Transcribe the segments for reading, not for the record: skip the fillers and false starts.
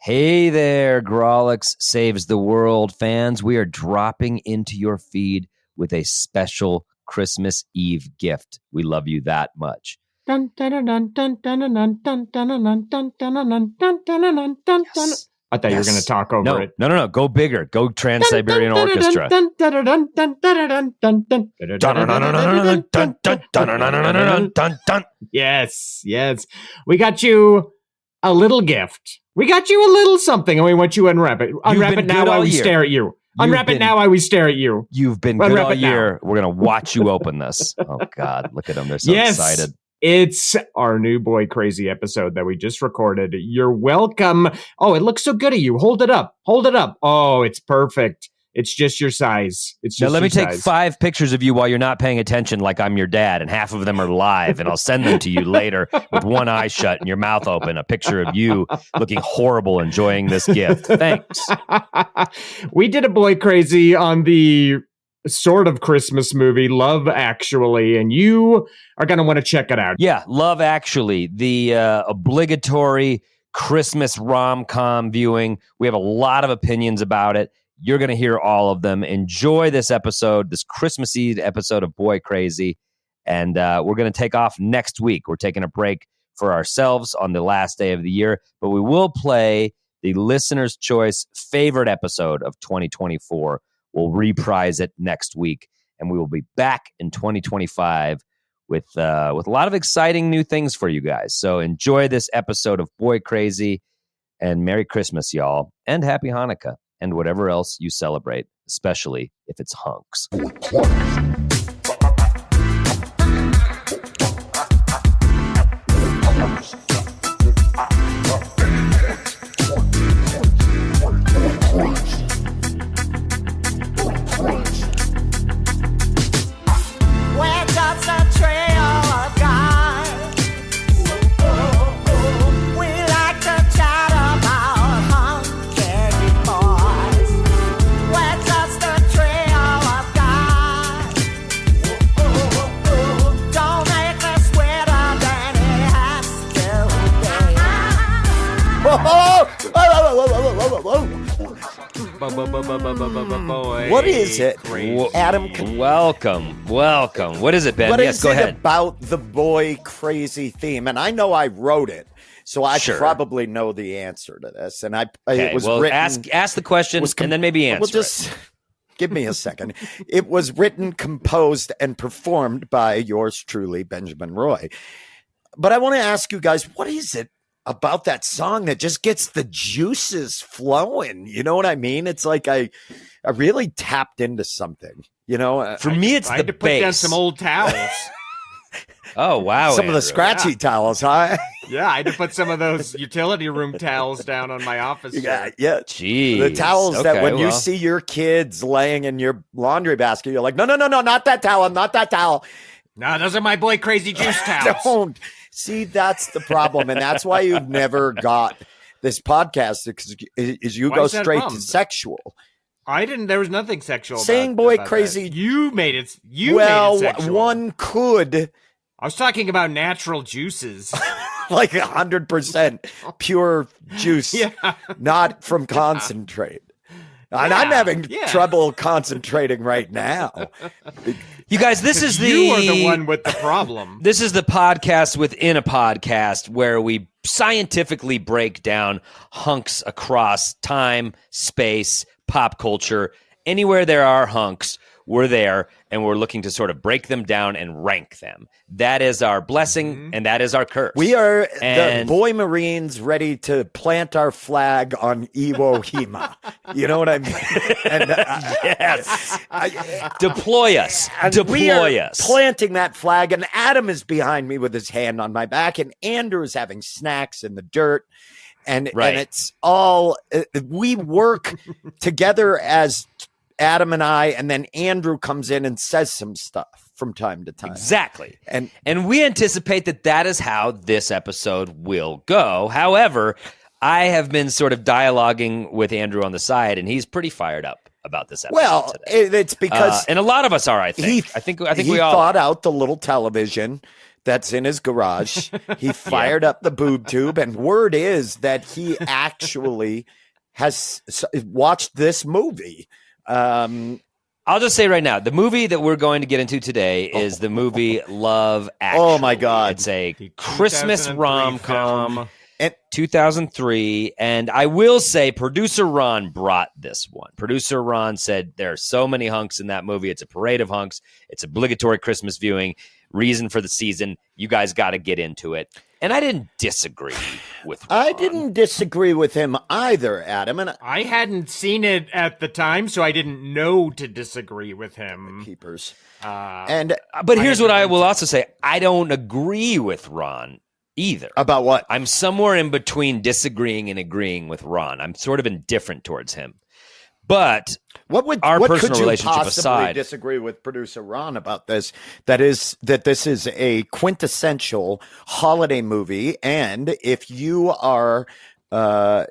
Hey there, Grawlix Saves the World fans. We are dropping into your feed with a special Christmas Eve gift. We love you that much. Yes. I thought you were going to talk over it. No. Go bigger. Go Trans-Siberian Orchestra. Yes. We got you a little gift. We got you a little something, and we want you to unwrap it. Unwrap it now while we stare at you. Unwrap it now while we stare at you. You've been good all year. We're going to watch you open this. Oh, God. Look at them. They're so excited. It's our new Boy Crazy episode that we just recorded. You're welcome. Oh, it looks so good at you. Hold it up. Oh, it's perfect. It's just your size. Now let me take 5 pictures of you while you're not paying attention like I'm your dad, and half of them are live, and I'll send them to you later with one eye shut and your mouth open, a picture of you looking horrible enjoying this gift. Thanks. We did a Boy Crazy on the sort of Christmas movie, Love Actually, and you are going to want to check it out. Yeah, Love Actually, the obligatory Christmas rom-com viewing. We have a lot of opinions about it. You're going to hear all of them. Enjoy this episode, this Christmas Eve episode of Boy Crazy. And we're going to take off next week. We're taking a break for ourselves on the last day of the year. But we will play the listener's choice favorite episode of 2024. We'll reprise it next week. And we will be back in 2025 with a lot of exciting new things for you guys. So enjoy this episode of Boy Crazy. And Merry Christmas, y'all. And Happy Hanukkah. And whatever else you celebrate, especially if it's hunks. What is it, Adam? Welcome. What is it, Ben? What yes, is go it ahead. About the Boy Crazy theme? And I know I wrote it, so I probably know the answer to this. And it was written. Ask the question, and then maybe answer. Well, just give me a second. It was written, composed, and performed by yours truly, Benjamin Roy. But I want to ask you guys, what is it about that song that just gets the juices flowing? You know what I mean? It's like I really tapped into something, you know? For me, it's the bass. Put down some old towels. Oh, wow. Some of the scratchy towels, huh? Yeah, I had to put some of those utility room towels down on my office. Yeah. Jeez. The towels that when you see your kids laying in your laundry basket, you're like, no, not that towel, not that towel. No, those are my Boy Crazy juice towels. Don't. See, that's the problem. And that's why you've never got this podcast, because you go straight to sexual. I didn't. There was nothing sexual. Saying about Boy that. Crazy. You made it. Made it sexual. One could. I was talking about natural juices. Like 100% pure juice, not from concentrate. And I'm having trouble concentrating right now. You guys, this is You are the one with the problem. This is the podcast within a podcast where we scientifically break down hunks across time, space, pop culture. Anywhere there are hunks, we're there, and we're looking to sort of break them down and rank them. That is our blessing, and that is our curse. We are the Boy Marines ready to plant our flag on Iwo Jima. You know what I mean? And, yes. Deploy us. We are planting that flag, and Adam is behind me with his hand on my back, and Andrew is having snacks in the dirt. And it's all, we work together as Adam and I, and then Andrew comes in and says some stuff from time to time. Exactly. And we anticipate that is how this episode will go. However, I have been sort of dialoguing with Andrew on the side, and he's pretty fired up about this episode today. It's because and a lot of us are, I think. I think we all thought out the little television that's in his garage. He fired up the boob tube, and word is that he actually has watched this movie. I'll just say right now, the movie that we're going to get into today is the movie Love Actually. Oh, my God. It's a Christmas 2003 rom-com. film. 2003, and I will say producer Ron brought this one. Producer Ron said there are so many hunks in that movie. It's a parade of hunks. It's obligatory Christmas viewing. Reason for the season. You guys got to get into it. And I didn't disagree with Ron. I didn't disagree with him either, Adam. And I hadn't seen it at the time, so I didn't know to disagree with him. Keepers. But here's what I will also say. I don't agree with Ron either. About what? I'm somewhere in between disagreeing and agreeing with Ron. I'm sort of indifferent towards him. But what our could personal you relationship possibly aside, disagree with producer Ron about this? That this is a quintessential holiday movie, and if you are a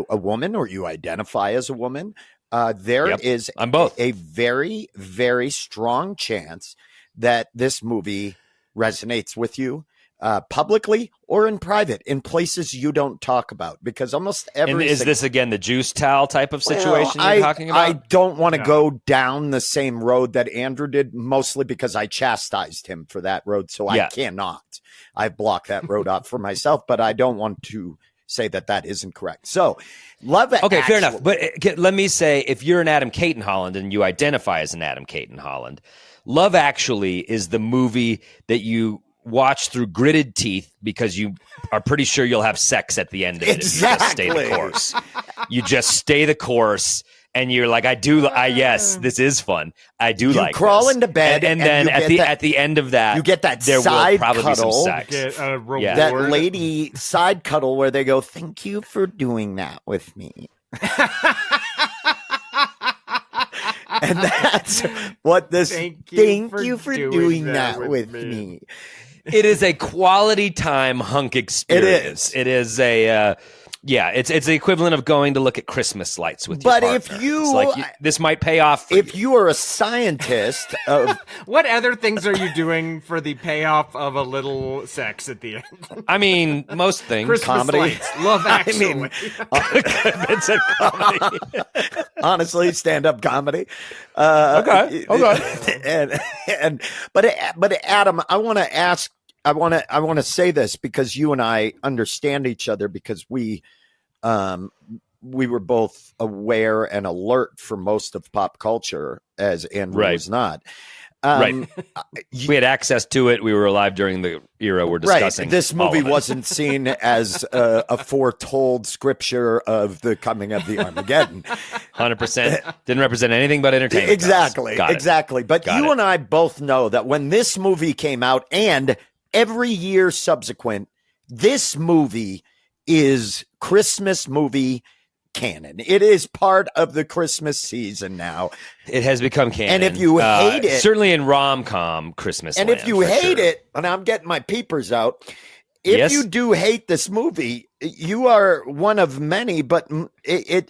woman or you identify as a woman, there is I'm both. a very, very strong chance that this movie resonates with you. Publicly or in private, in places you don't talk about, because almost every. And is this again the juice towel type of situation you're talking about? I don't want to go down the same road that Andrew did, mostly because I chastised him for that road, so I cannot. I've blocked that road off for myself, but I don't want to say that isn't correct. So, Love Actually. Okay, fair enough. But let me say, if you're an Adam Caton Holland and you identify as an Adam Caton Holland, Love Actually is the movie that you watch through gritted teeth because you are pretty sure you'll have sex at the end of it. Exactly. If you just stay the course. You just stay the course, and you're like, yes, this is fun. I do like this. You crawl into bed, and then at the end of that, you get that there side will probably cuddle. be some sex. Get a reward. That lady side cuddle where they go, "Thank you for doing that with me." And that's what this. Thank you for doing that with me. It is a quality time hunk experience. It is a it's the equivalent of going to look at Christmas lights with your partner. But if you, it's like this might pay off for if you are a scientist of what other things are you doing for the payoff of a little sex at the end? I mean, most things. Christmas comedy. lights, Love Actually. I mean, It's a comedy. honestly, stand-up comedy. Okay. But Adam, I want to ask. I want to say this because you and I understand each other, because we were both aware and alert for most of pop culture, as Andrew was not. Right. We had access to it. We were alive during the era we're discussing. Right. This movie wasn't seen as a foretold scripture of the coming of the Armageddon. 100% didn't represent anything but entertainment. Exactly. But you and I both know that when this movie came out, and every year subsequent, this movie is Christmas movie canon. It is part of the Christmas season now. It has become canon. And if you hate it, certainly in rom-com Christmas, and if you hate it, and I'm getting my peepers out, if you do hate this movie, you are one of many. But here's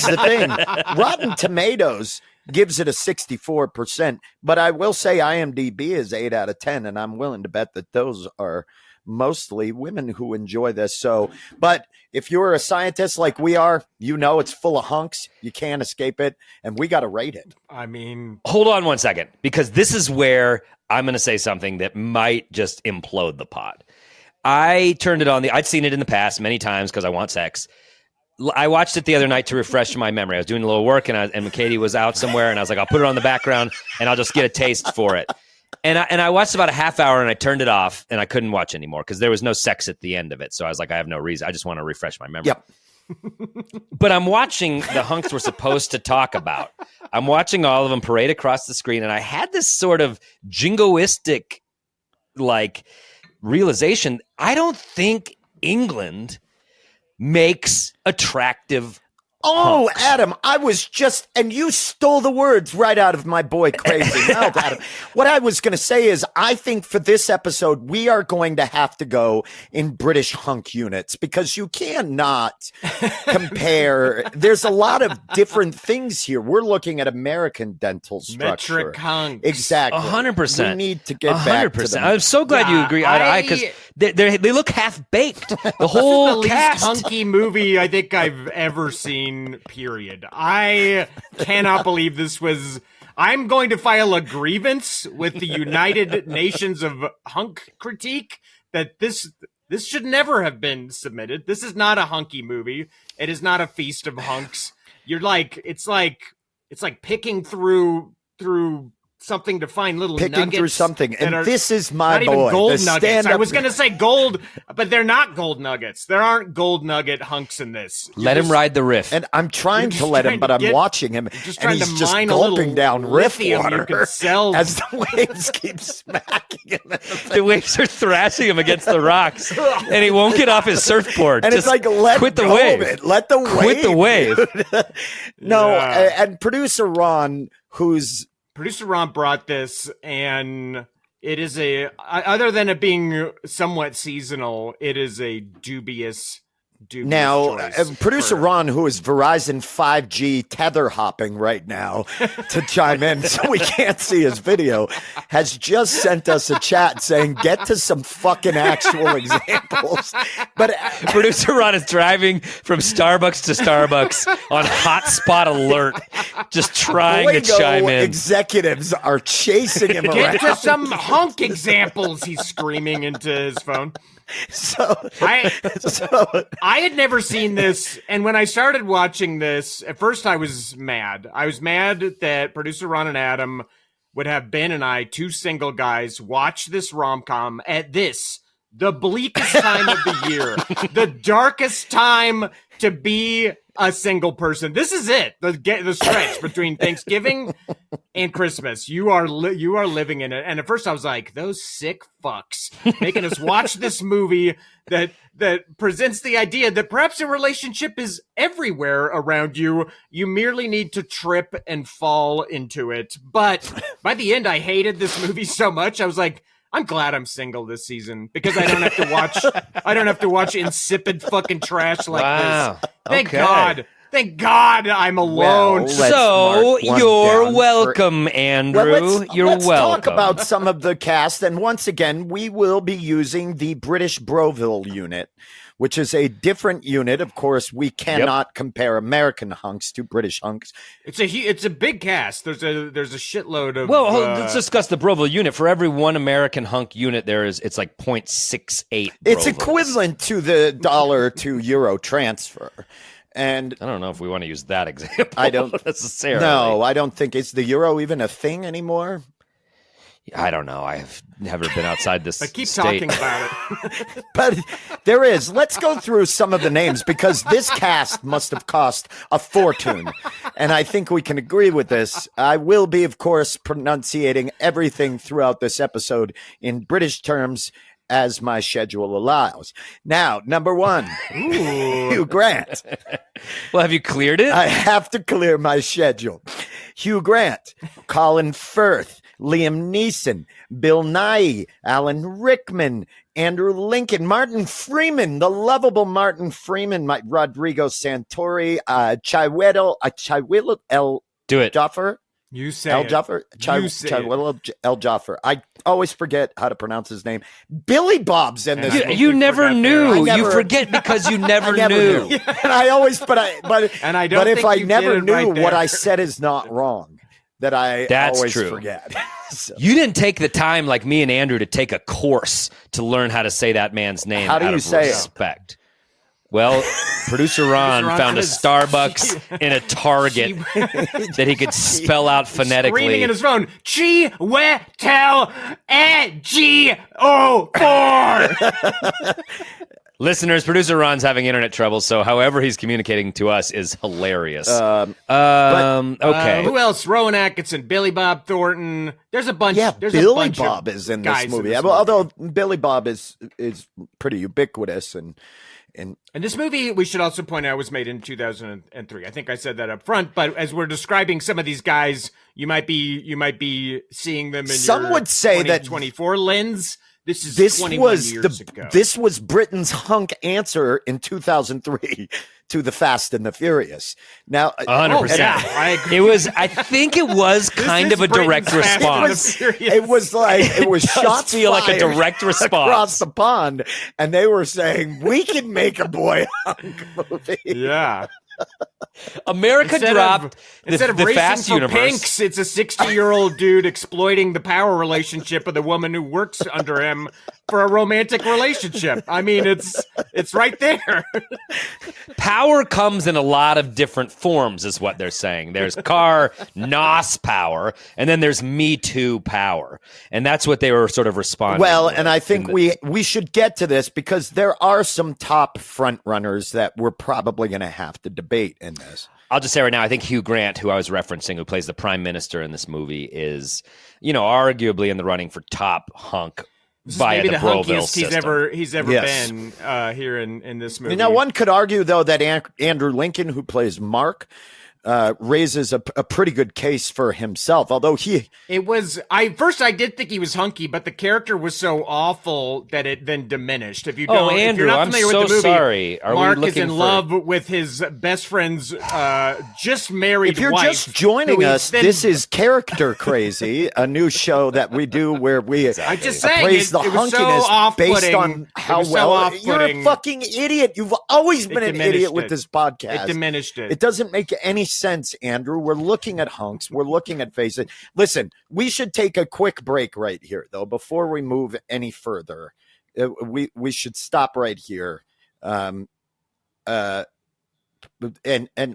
the thing: Rotten Tomatoes gives it a 64%, but I will say IMDb is 8 out of 10, and I'm willing to bet that those are mostly women who enjoy this. So, but if you're a scientist like we are, you know it's full of hunks. You can't escape it, and we got to rate it. I mean, hold on one second, because this is where I'm going to say something that might just implode the pot. I turned it on. I'd seen it in the past many times because I want sex. I watched it the other night to refresh my memory. I was doing a little work, and Katie was out somewhere, and I was like, I'll put it on the background, and I'll just get a taste for it. And I watched about a half hour, and I turned it off, and I couldn't watch anymore because there was no sex at the end of it. So I was like, I have no reason. I just want to refresh my memory. Yep. But I'm watching the hunks we're supposed to talk about. I'm watching all of them parade across the screen, and I had this sort of jingoistic, realization. I don't think England makes attractive Oh, hunks. Adam, and you stole the words right out of my boy Crazy Mouth, Adam. What I was going to say is, I think for this episode, we are going to have to go in British hunk units because you cannot compare. There's a lot of different things here. We're looking at American dental structure. Metric hunks. Exactly. 100%. We need to get back to them. I'm so glad you agree eye to eye because they look half baked. The whole the cast. least hunky movie I think I've ever seen, period. I cannot believe this was... I'm going to file a grievance with the United Nations of Hunk Critique that this should never have been submitted. This is not a hunky movie. It is not a feast of hunks. It's like picking through something to find little Picking nuggets through something, and this is my not boy. even gold the nuggets. I stand-up- was going to say gold, but they're not gold nuggets. There aren't gold nugget hunks in this. Let him ride the riff. And I'm trying to just let him, trying but to I'm get- watching him, just and trying he's to just mine a little gulping down riff lithium you water can sell. as the waves keep smacking him. In the face. The waves are thrashing him against the rocks, and he won't get off his surfboard. And Just it's like, let quit the go wave. of it. Let the wave. Quit the wave. No, Yeah. and producer Ron, who's Producer Ron brought this, and it is other than it being somewhat seasonal, it is a dubious now choice producer for- Ron, who is Verizon 5G tether hopping right now to chime in, so we can't see his video, has just sent us a chat saying, "Get to some fucking actual examples." But Producer Ron is driving from Starbucks to Starbucks on hotspot alert, just trying to Fuego chime in. executives are chasing him Get around. to some hunk examples, he's screaming into his phone. So I had never seen this, and when I started watching this, at first I was mad. I was mad that producer Ron and Adam would have Ben and I, two single guys, watch this rom-com at the bleakest time of the year, the darkest time to be a single person. This is it. The stretch between Thanksgiving and Christmas. You are living in it. And at first I was like, those sick fucks making us watch this movie that presents the idea that perhaps a relationship is everywhere around you. You merely need to trip and fall into it. But by the end, I hated this movie so much. I was like, I'm glad I'm single this season because I don't have to watch insipid fucking trash like Wow. this. Thank Okay. God. Thank God I'm alone. Well, let's So mark one you're down welcome, Andrew. let's welcome. talk about some of the cast. And once again, we will be using the British Broville unit, which is a different unit. Of course, we cannot compare American hunks to British hunks. It's a big cast. There's a shitload of. Well, let's discuss the Broville unit. For every one American hunk unit, it's like 0.68. It's Brovilles. equivalent to the dollar to euro transfer. And I don't know if we want to use that example. I don't necessarily. No, I don't think is the euro even a thing anymore. I don't know. I've never been outside this But keep state. talking about it. But there is. Let's go through some of the names because this cast must have cost a fortune. And I think we can agree with this. I will be, of course, pronunciating everything throughout this episode in British terms as my schedule allows. Now, number one, Hugh Grant. Well, have you cleared it? I have to clear my schedule. Hugh Grant, Colin Firth, Liam Neeson, Bill Nighy, Alan Rickman, Andrew Lincoln, Martin Freeman, the lovable Martin Freeman, Rodrigo Santoro, Chiwetel El Do it. Jaffer. You say El it. Jaffer? You say Chiwetel El Jaffer. I always forget how to pronounce his name. Billy Bob's in this. And I- movie. You never forgot knew. there. I You never- forget because you never, I never knew. knew. And I always, but And I don't but if think I you never did it knew right what there. I said is not wrong, that I That's always true. forget. So, You didn't take the time, like me and Andrew, to take a course to learn how to say that man's name. How do out you of say it? respect. Well, producer Ron Ron found a says- Starbucks in a Target that he could spell out phonetically. Screaming in his phone, Chiwetel Ejiofor. Listeners, producer Ron's having internet trouble, so however he's communicating to us is hilarious. Okay. Who else? Rowan Atkinson, Billy Bob Thornton. There's a bunch. yeah, there's a Billy bunch Bob of is in guys this movie. Although Billy Bob is pretty ubiquitous and And this movie, we should also point out, was made in 2003. I think I said that up front. But as we're describing some of these guys, you might be seeing them in some your would say that 2024 lens. This 21 years ago. This was Britain's hunk answer in 2003 to the Fast and the Furious. Now, 100%. I agree. It was. I think it was kind of a direct response. It was shots feel like a fired direct response across the pond, and they were saying we can make a boy hunk movie. Yeah. America dropped instead of the racing Fast for universe. pinks, it's a 60-year-old dude exploiting the power relationship of the woman who works under him for a romantic relationship. I mean, it's right there. Power comes in a lot of different forms, is what they're saying. There's NOS power, and then there's Me Too power, and that's what they were sort of responding. Well, and I think we should get to this because there are some top front runners that we're probably going to have to debate in this. I'll just say right now, I think Hugh Grant, who I was referencing, who plays the prime minister in this movie, is, arguably in the running for top hunk via maybe the the Broville hunkiest system. he's ever Yes. been here in this movie. Now, one could argue, though, that Andrew Lincoln, who plays Mark, raises a pretty good case for himself, although first I did think he was hunky, but the character was so awful that it then diminished. If you Oh, don't, Andrew, if you're not I'm familiar so with the movie, sorry. Are we Mark is looking in for- love with his best friend's just married if you're wife. just joining who he us, then- this is Character Crazy, a new show that we do where we I'm just saying, appraise the it was so hunkiness based off-putting. on how It was so well. You're a off-putting. fucking idiot. You've always been an diminished idiot with it. this podcast. It diminished it. It doesn't make any sense, Andrew. We're looking at hunks. We're looking at faces. Listen, we should take a quick break right here, though, before we move any further. We should stop right here. And Are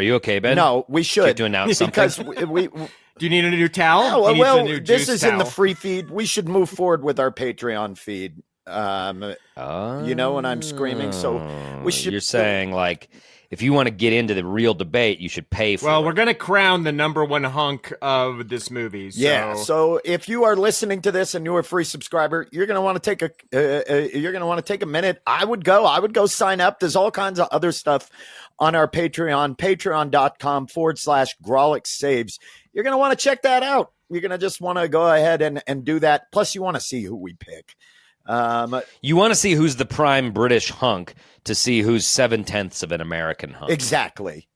you okay, Ben? no, we Do you have should to announce something? because we Do you need a new towel? oh, He needs well, a new this juice is in the towel. free feed. We should move forward with our Patreon feed. You know when I'm screaming, so we should. You're saying, like, if you want to get into the real debate, you should pay for Well, it. we're gonna crown the number one hunk of this movie. So. Yeah. So if you are listening to this and you're a free subscriber, you're gonna want to take a minute. I would go sign up. There's all kinds of other stuff on our Patreon, patreon.com/Grawlix Saves. You're gonna want to check that out. You're gonna just want to go ahead and do that. Plus, you want to see who we pick. You want to see who's the prime British hunk to see who's 7/10 of an American hunk. Exactly.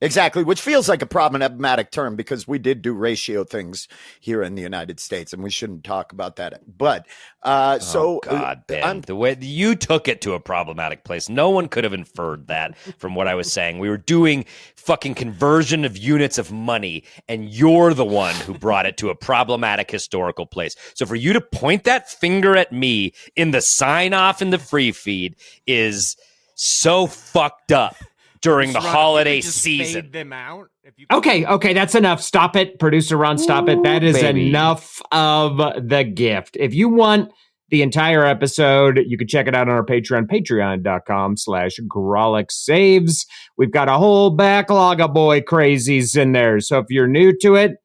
Which feels like a problematic term because we did do ratio things here in the United States, and we shouldn't talk about that. But God, Ben, the way you took it to a problematic place, no one could have inferred that from what I was saying. We were doing fucking conversion of units of money, and you're the one who brought it to a problematic historical place. So for you to point that finger at me in the sign off in the free feed is so fucked up during the Ron, holiday if you just season. fade them out. If you Okay, that's enough. Stop it. Producer Ron, stop it. That is baby. enough of the gift. If you want the entire episode, you can check it out on our Patreon, patreon.com/Grawlix Saves. We've got a whole backlog of boy crazies in there. So if you're new to it,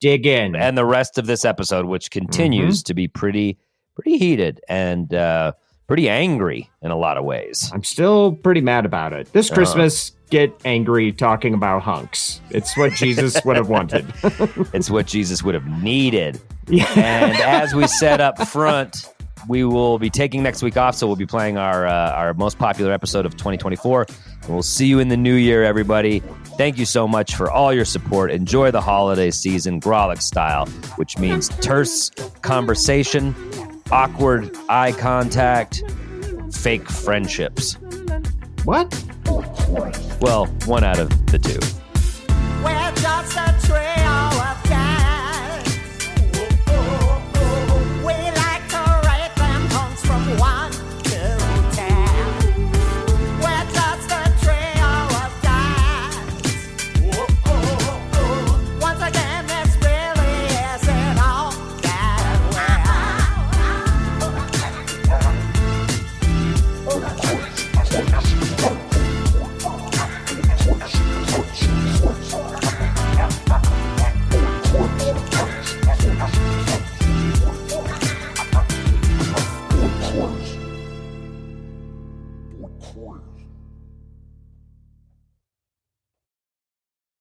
dig in. And the rest of this episode, which continues to be pretty heated and pretty angry in a lot of ways. I'm still pretty mad about it. This Christmas, get angry talking about hunks. It's what Jesus would have wanted. It's what Jesus would have needed. Yeah. And as we said up front, we will be taking next week off, so we'll be playing our most popular episode of 2024. And we'll see you in the new year, everybody. Thank you so much for all your support. Enjoy the holiday season, Grawlix style, which means terse conversation, awkward eye contact, fake friendships. What? Well, one out of the two. We're just a trio of